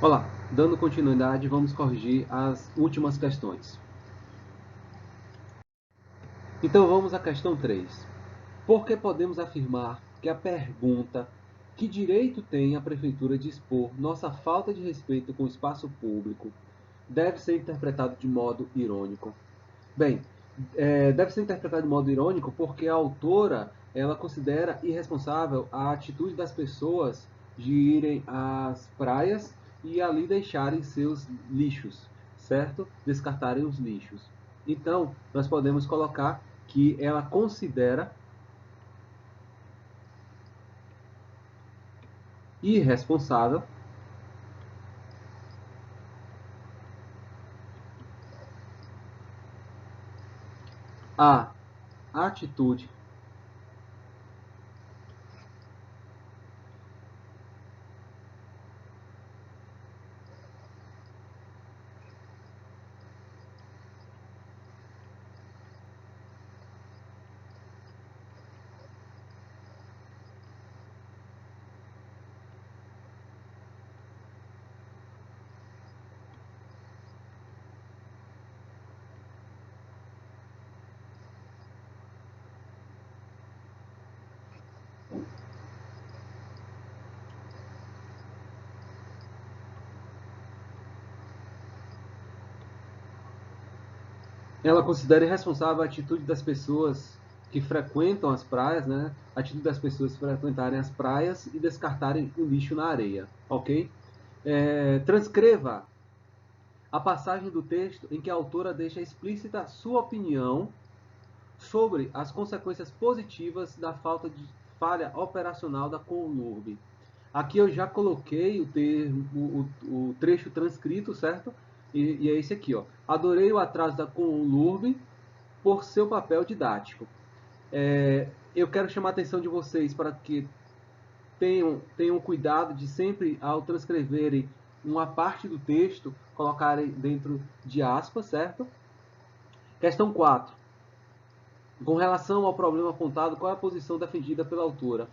Olá, dando continuidade, vamos corrigir as últimas questões. Então vamos à questão 3. Por que podemos afirmar que a pergunta que direito tem a prefeitura de expor nossa falta de respeito com o espaço público deve ser interpretado de modo irônico? Bem, deve ser interpretado de modo irônico porque a autora ela considera irresponsável a atitude das pessoas de irem às praias e ali deixarem seus lixos, certo? Descartarem os lixos. Então, nós podemos colocar que ela considera irresponsável a atitude ela considera irresponsável a atitude das pessoas que frequentam as praias, né? A atitude das pessoas frequentarem as praias e descartarem o lixo na areia, ok? Transcreva a passagem do texto em que a autora deixa explícita sua opinião sobre as consequências positivas da falta de falha operacional da Conlurb. Aqui eu já coloquei o trecho transcrito, certo? E é esse aqui, ó. Adorei o atraso da Conlurb por seu papel didático. Eu quero chamar a atenção de vocês para que tenham cuidado de sempre, ao transcreverem uma parte do texto, colocarem dentro de aspas, certo? Questão 4. Com relação ao problema apontado, qual é a posição defendida pela autora?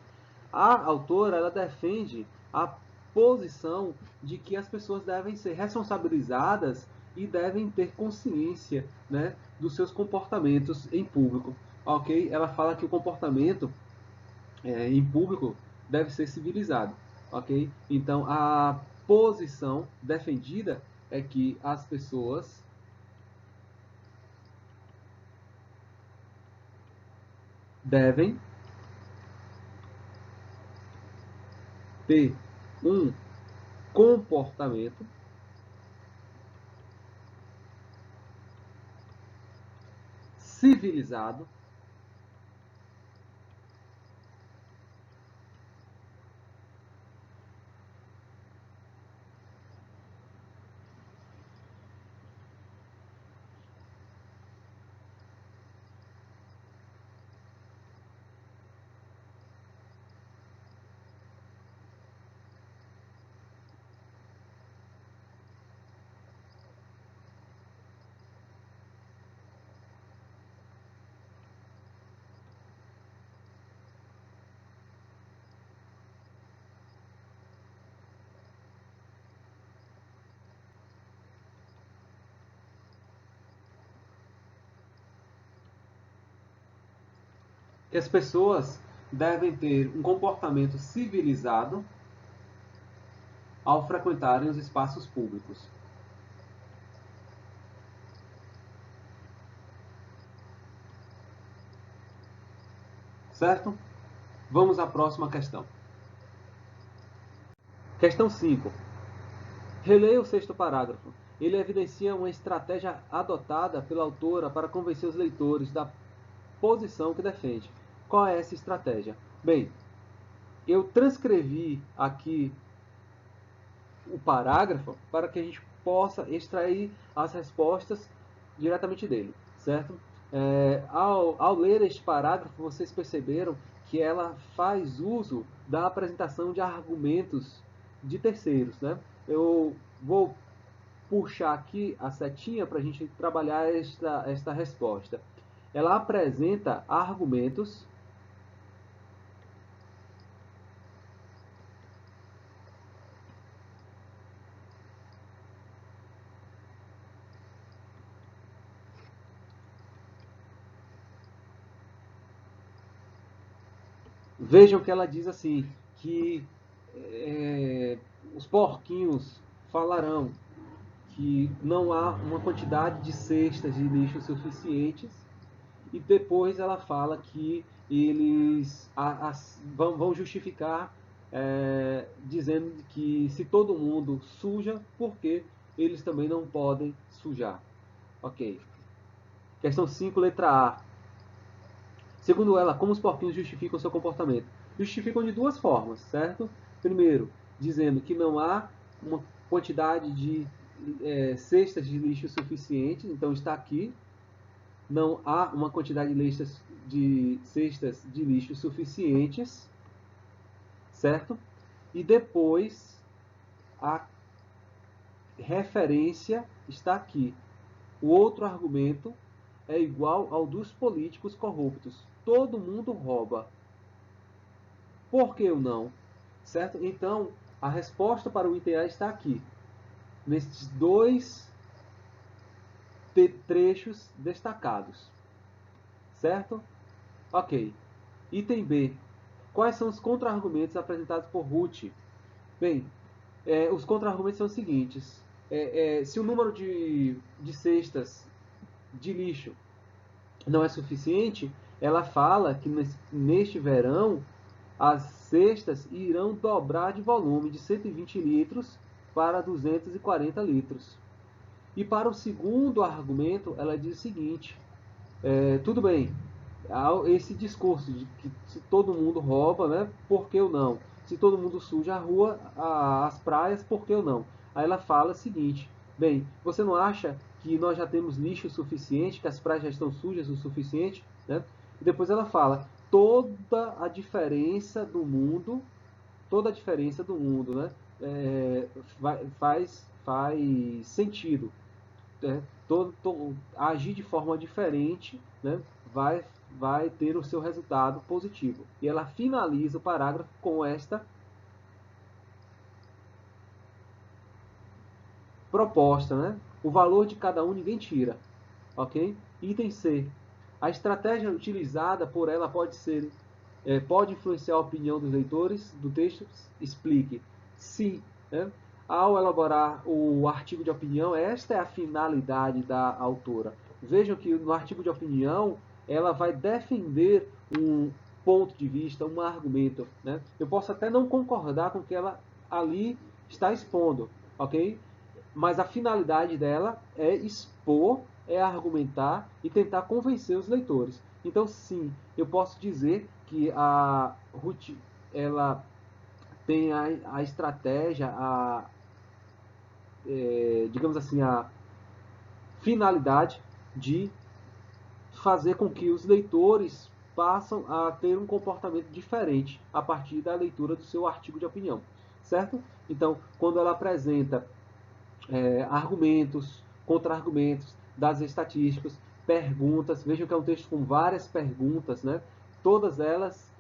A autora ela defende a posição de que as pessoas devem ser responsabilizadas e devem ter consciência, né, dos seus comportamentos em público, ok? Ela fala que o comportamento em público deve ser civilizado, ok? Então a posição defendida é que as pessoas devem ter um comportamento civilizado, que as pessoas devem ter um comportamento civilizado ao frequentarem os espaços públicos. Certo? Vamos à próxima questão. Questão 5. Releia o sexto parágrafo. Ele evidencia uma estratégia adotada pela autora para convencer os leitores da posição que defende. Qual é essa estratégia? Bem, eu transcrevi aqui o parágrafo para que a gente possa extrair as respostas diretamente dele, certo? Ao ler este parágrafo, vocês perceberam que ela faz uso da apresentação de argumentos de terceiros, né? Eu vou puxar aqui a setinha para a gente trabalhar esta resposta. Ela apresenta argumentos Vejam que ela diz assim, que os porquinhos falarão que não há uma quantidade de cestas de lixo suficientes, e depois ela fala que eles vão justificar dizendo que se todo mundo suja, por que eles também não podem sujar? Ok. Questão 5, letra A. Segundo ela, como os porquinhos justificam seu comportamento? Justificam de duas formas, certo? Primeiro, dizendo que não há uma quantidade de cestas de lixo suficiente, então está aqui, não há uma quantidade de cestas de lixo suficientes, certo? E depois a referência está aqui. O outro argumento é igual ao dos políticos corruptos. Todo mundo rouba. Por que eu não? Certo? Então, a resposta para o item A está aqui. Nestes dois trechos destacados. Certo? Ok. Item B. Quais são os contra-argumentos apresentados por Ruth? Bem, os contra-argumentos são os seguintes. Se o número de cestas de lixo não é suficiente, ela fala que neste verão as cestas irão dobrar de volume de 120 litros para 240 litros. E para o segundo argumento, ela diz o seguinte: tudo bem, esse discurso de que se todo mundo rouba, né, por que eu não? Se todo mundo suja a rua, as praias, por que eu não? Aí ela fala o seguinte: bem, você não acha que nós já temos lixo suficiente, que as praias já estão sujas o suficiente? Né? E depois ela fala: toda a diferença do mundo, né, faz sentido. Agir de forma diferente, né, vai ter o seu resultado positivo. E ela finaliza o parágrafo com esta proposta, né? O valor de cada um ninguém tira, ok? Item C. A estratégia utilizada por ela pode influenciar a opinião dos leitores do texto? Explique. Sim, né? Ao elaborar o artigo de opinião, esta é a finalidade da autora. Vejam que no artigo de opinião ela vai defender um ponto de vista, um argumento, né? Eu posso até não concordar com o que ela ali está expondo, ok? Mas a finalidade dela é expor, é argumentar e tentar convencer os leitores. Então, sim, eu posso dizer que a Ruth, ela tem a estratégia, digamos assim, a finalidade de fazer com que os leitores passam a ter um comportamento diferente a partir da leitura do seu artigo de opinião, certo? Então, quando ela apresenta argumentos, contra-argumentos, das estatísticas, perguntas. Vejam que é um texto com várias perguntas, né? Todas elas,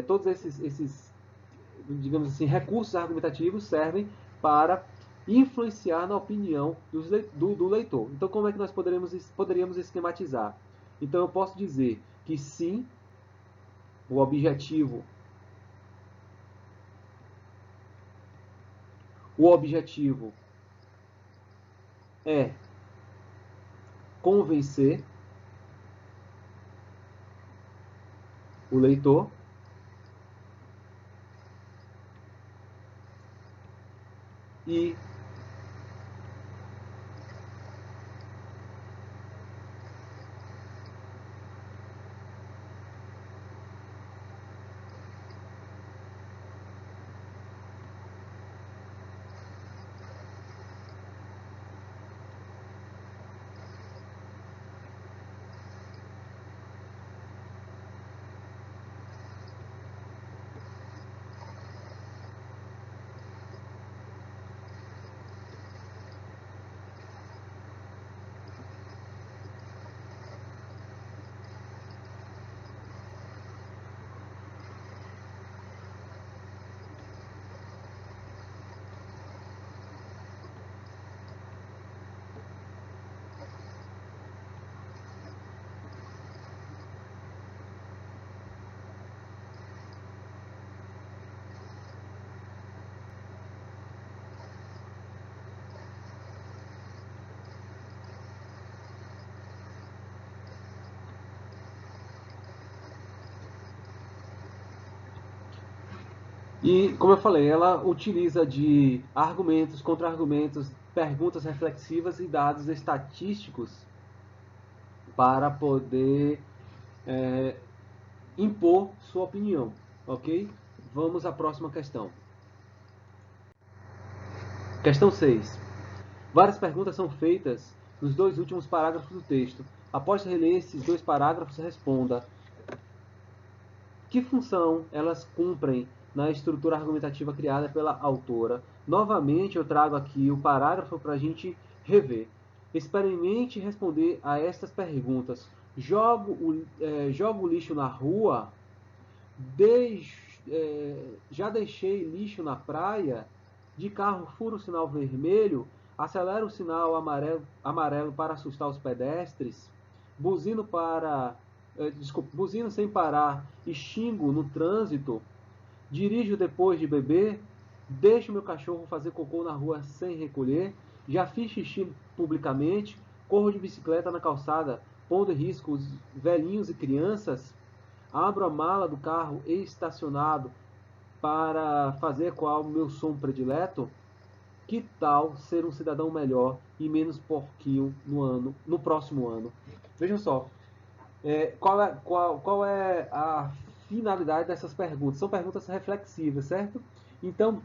todos esses, digamos assim, recursos argumentativos servem para influenciar na opinião do leitor. Então, como é que nós poderíamos esquematizar? Então, eu posso dizer que sim, o objetivo é convencer o leitor e E, como eu falei, ela utiliza de argumentos, contra-argumentos, perguntas reflexivas e dados estatísticos para poder impor sua opinião, ok? Vamos à próxima questão. Questão 6. Várias perguntas são feitas nos dois últimos parágrafos do texto. Após reler esses dois parágrafos, responda: que função elas cumprem na estrutura argumentativa criada pela autora? Novamente, eu trago aqui o parágrafo para a gente rever. Experimente responder a estas perguntas. Jogo o lixo na rua? Já deixei lixo na praia? De carro furo o sinal vermelho? Acelero o sinal amarelo para assustar os pedestres? Buzino buzino sem parar e xingo no trânsito? Dirijo depois de beber? Deixo meu cachorro fazer cocô na rua sem recolher? Já fiz xixi publicamente? Corro de bicicleta na calçada, pondo em risco os velhinhos e crianças? Abro a mala do carro estacionado para fazer qual meu som predileto? Que tal ser um cidadão melhor e menos porquinho no próximo ano? Vejam só, qual é a finalidade dessas perguntas? São perguntas reflexivas, certo? Então,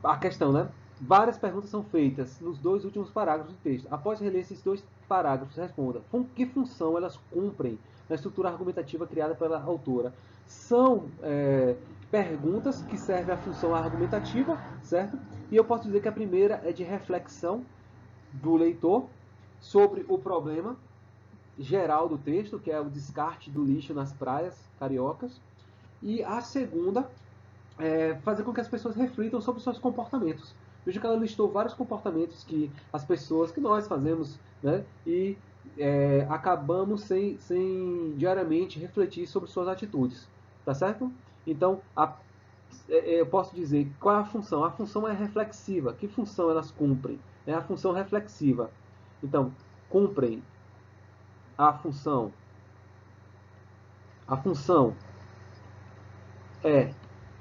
a questão, né? Várias perguntas são feitas nos dois últimos parágrafos do texto. Após reler esses dois parágrafos, responda: que função elas cumprem na estrutura argumentativa criada pela autora? São perguntas que servem à função argumentativa, certo? E eu posso dizer que a primeira é de reflexão do leitor sobre o problema geral do texto, que é o descarte do lixo nas praias cariocas. E a segunda é fazer com que as pessoas reflitam sobre seus comportamentos. Veja que ela listou vários comportamentos que as pessoas, que nós fazemos, né, e acabamos sem diariamente refletir sobre suas atitudes. Tá certo? Então, eu posso dizer qual é a função. A função é reflexiva. Que função elas cumprem? É a função reflexiva. Então, cumprem a função. A função é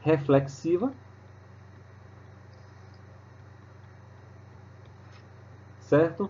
reflexiva, certo?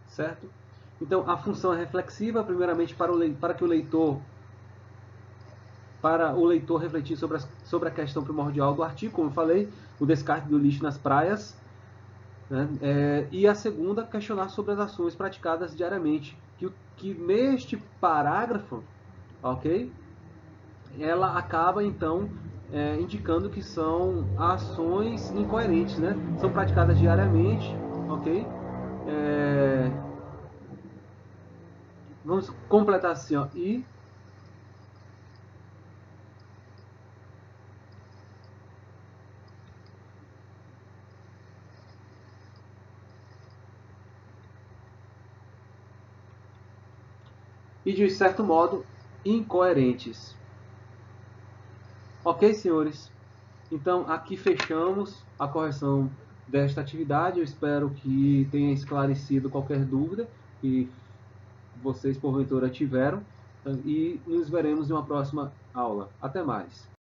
Certo? Então, a função é reflexiva, primeiramente para que o leitor refletir sobre a questão primordial do artigo, como eu falei, o descarte do lixo nas praias, né? E a segunda, questionar sobre as ações praticadas diariamente que neste parágrafo, ok? Ela acaba então indicando que são ações incoerentes, né? São praticadas diariamente, ok? Vamos completar assim, ó, e de certo modo incoerentes. Ok, senhores? Então aqui fechamos a correção desta atividade. Eu espero que tenha esclarecido qualquer dúvida que vocês porventura tiveram, e nos veremos em uma próxima aula. Até mais!